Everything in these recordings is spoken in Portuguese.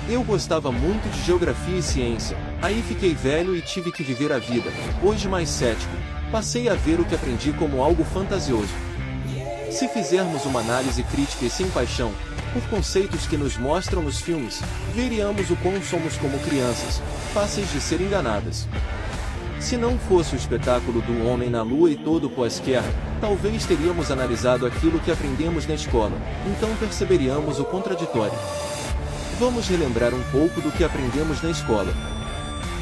Eu gostava muito de geografia e ciência, aí fiquei velho e tive que viver a vida, hoje mais cético, passei a ver o que aprendi como algo fantasioso. Se fizermos uma análise crítica e sem paixão, por conceitos que nos mostram nos filmes, veríamos o quão somos como crianças, fáceis de ser enganadas. Se não fosse o espetáculo do homem na lua e todo o pós-guerra, talvez teríamos analisado aquilo que aprendemos na escola, então perceberíamos o contraditório. Vamos relembrar um pouco do que aprendemos na escola.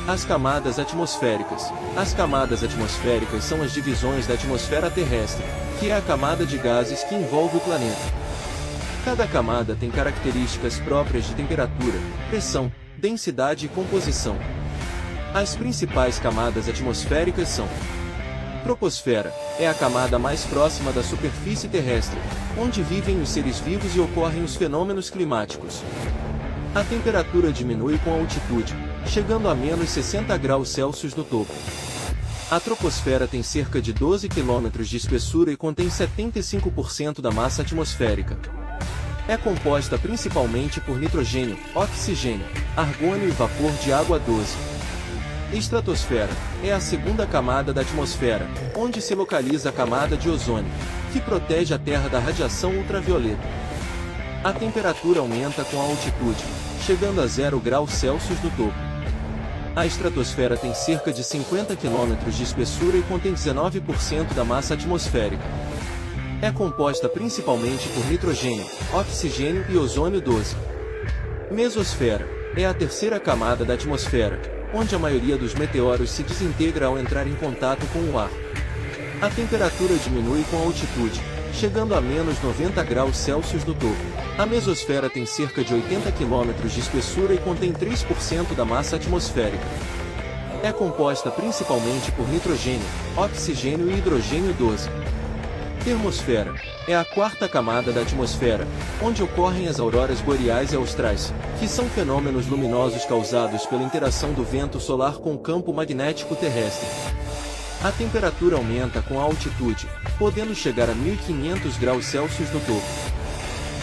As camadas atmosféricas. As camadas atmosféricas são as divisões da atmosfera terrestre, que é a camada de gases que envolve o planeta. Cada camada tem características próprias de temperatura, pressão, densidade e composição. As principais camadas atmosféricas são: troposfera, é a camada mais próxima da superfície terrestre, onde vivem os seres vivos e ocorrem os fenômenos climáticos. A temperatura diminui com a altitude, chegando a menos 60 graus Celsius no topo. A troposfera tem cerca de 12 km de espessura e contém 75% da massa atmosférica. É composta principalmente por nitrogênio, oxigênio, argônio e vapor de água doce. Estratosfera, é a segunda camada da atmosfera, onde se localiza a camada de ozônio, que protege a Terra da radiação ultravioleta. A temperatura aumenta com a altitude, chegando a 0 graus Celsius no topo. A estratosfera tem cerca de 50 km de espessura e contém 19% da massa atmosférica. É composta principalmente por nitrogênio, oxigênio e ozônio 12. Mesosfera, é a terceira camada da atmosfera, onde a maioria dos meteoros se desintegra ao entrar em contato com o ar. A temperatura diminui com a altitude, chegando a menos 90 graus Celsius no topo. A mesosfera tem cerca de 80 km de espessura e contém 3% da massa atmosférica. É composta principalmente por nitrogênio, oxigênio e hidrogênio 12. Termosfera, é a quarta camada da atmosfera, onde ocorrem as auroras boreais e austrais, que são fenômenos luminosos causados pela interação do vento solar com o campo magnético terrestre. A temperatura aumenta com a altitude, podendo chegar a 1500 graus Celsius no topo.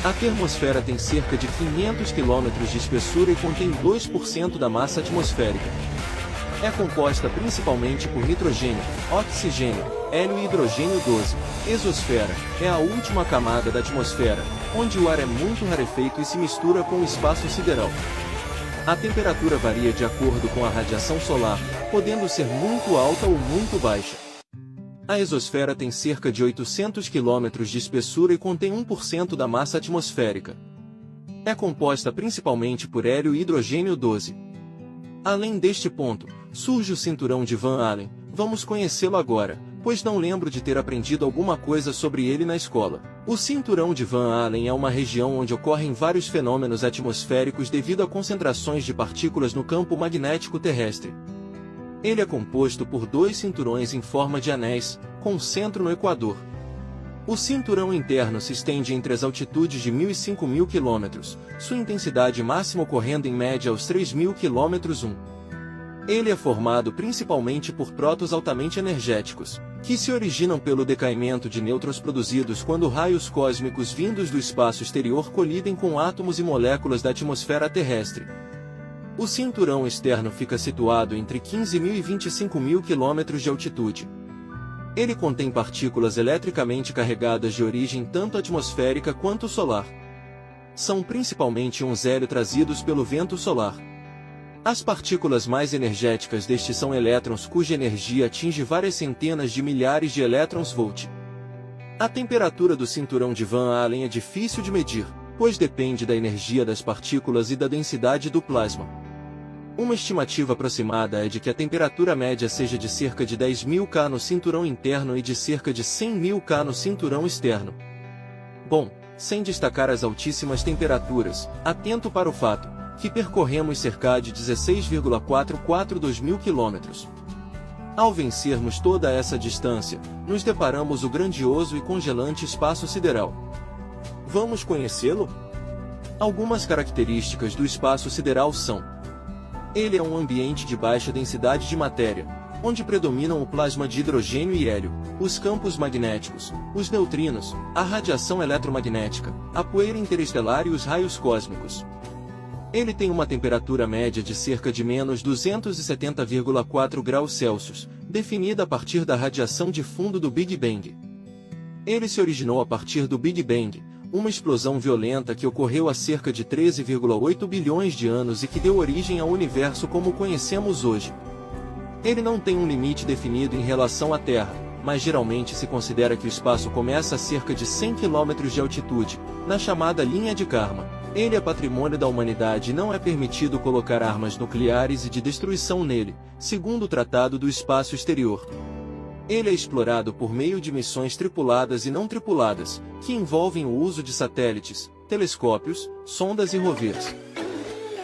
A termosfera tem cerca de 500 km de espessura e contém 2% da massa atmosférica. É composta principalmente por nitrogênio, oxigênio, hélio e hidrogênio 12. Exosfera, é a última camada da atmosfera, onde o ar é muito rarefeito e se mistura com o espaço sideral. A temperatura varia de acordo com a radiação solar, podendo ser muito alta ou muito baixa. A exosfera tem cerca de 800 km de espessura e contém 1% da massa atmosférica. É composta principalmente por hélio e hidrogênio 12. Além deste ponto, surge o cinturão de Van Allen. Vamos conhecê-lo agora, pois não lembro de ter aprendido alguma coisa sobre ele na escola. O cinturão de Van Allen é uma região onde ocorrem vários fenômenos atmosféricos devido a concentrações de partículas no campo magnético terrestre. Ele é composto por dois cinturões em forma de anéis, com o centro no Equador. O cinturão interno se estende entre as altitudes de 1.000 e 5.000 km, sua intensidade máxima ocorrendo em média aos 3.000 km. Ele é formado principalmente por prótons altamente energéticos, que se originam pelo decaimento de nêutrons produzidos quando raios cósmicos vindos do espaço exterior colidem com átomos e moléculas da atmosfera terrestre. O cinturão externo fica situado entre 15.000 e 25.000 km de altitude. Ele contém partículas eletricamente carregadas de origem tanto atmosférica quanto solar. São principalmente íons hélio trazidos pelo vento solar. As partículas mais energéticas destes são elétrons cuja energia atinge várias centenas de milhares de elétrons-volt. A temperatura do cinturão de Van Allen é difícil de medir, pois depende da energia das partículas e da densidade do plasma. Uma estimativa aproximada é de que a temperatura média seja de cerca de 10.000 K no cinturão interno e de cerca de 100.000 K no cinturão externo. Bom, sem destacar as altíssimas temperaturas, atento para o fato que percorremos cerca de 16,442.000 km. Ao vencermos toda essa distância, nos deparamos o grandioso e congelante espaço sideral. Vamos conhecê-lo? Algumas características do espaço sideral são: ele é um ambiente de baixa densidade de matéria, onde predominam o plasma de hidrogênio e hélio, os campos magnéticos, os neutrinos, a radiação eletromagnética, a poeira interestelar e os raios cósmicos. Ele tem uma temperatura média de cerca de menos 270,4 graus Celsius, definida a partir da radiação de fundo do Big Bang. Ele se originou a partir do Big Bang, uma explosão violenta que ocorreu há cerca de 13,8 bilhões de anos e que deu origem ao universo como o conhecemos hoje. Ele não tem um limite definido em relação à Terra, mas geralmente se considera que o espaço começa a cerca de 100 km de altitude, na chamada linha de Karman. Ele é patrimônio da humanidade e não é permitido colocar armas nucleares e de destruição nele, segundo o Tratado do Espaço Exterior. Ele é explorado por meio de missões tripuladas e não tripuladas, que envolvem o uso de satélites, telescópios, sondas e rovers.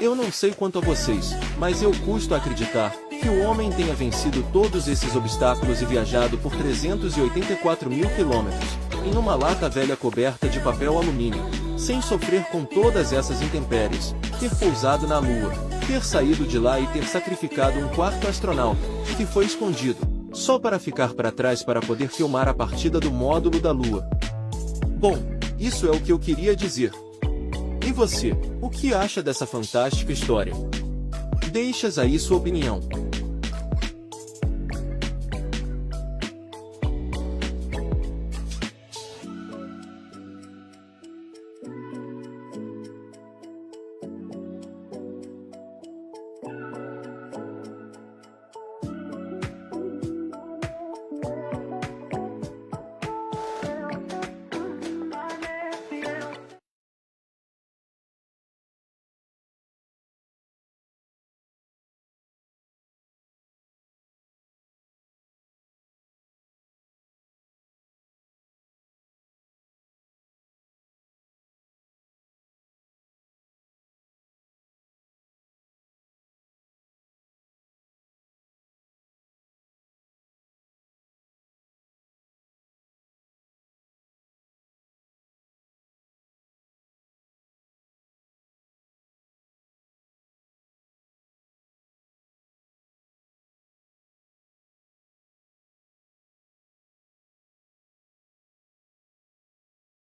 Eu não sei quanto a vocês, mas eu custo acreditar que o homem tenha vencido todos esses obstáculos e viajado por 384 mil quilômetros, em uma lata velha coberta de papel alumínio, sem sofrer com todas essas intempéries, ter pousado na Lua, ter saído de lá e ter sacrificado um quarto astronauta, que foi escondido, só para ficar para trás para poder filmar a partida do módulo da Lua. Bom, isso é o que eu queria dizer. E você, o que acha dessa fantástica história? Deixas aí sua opinião.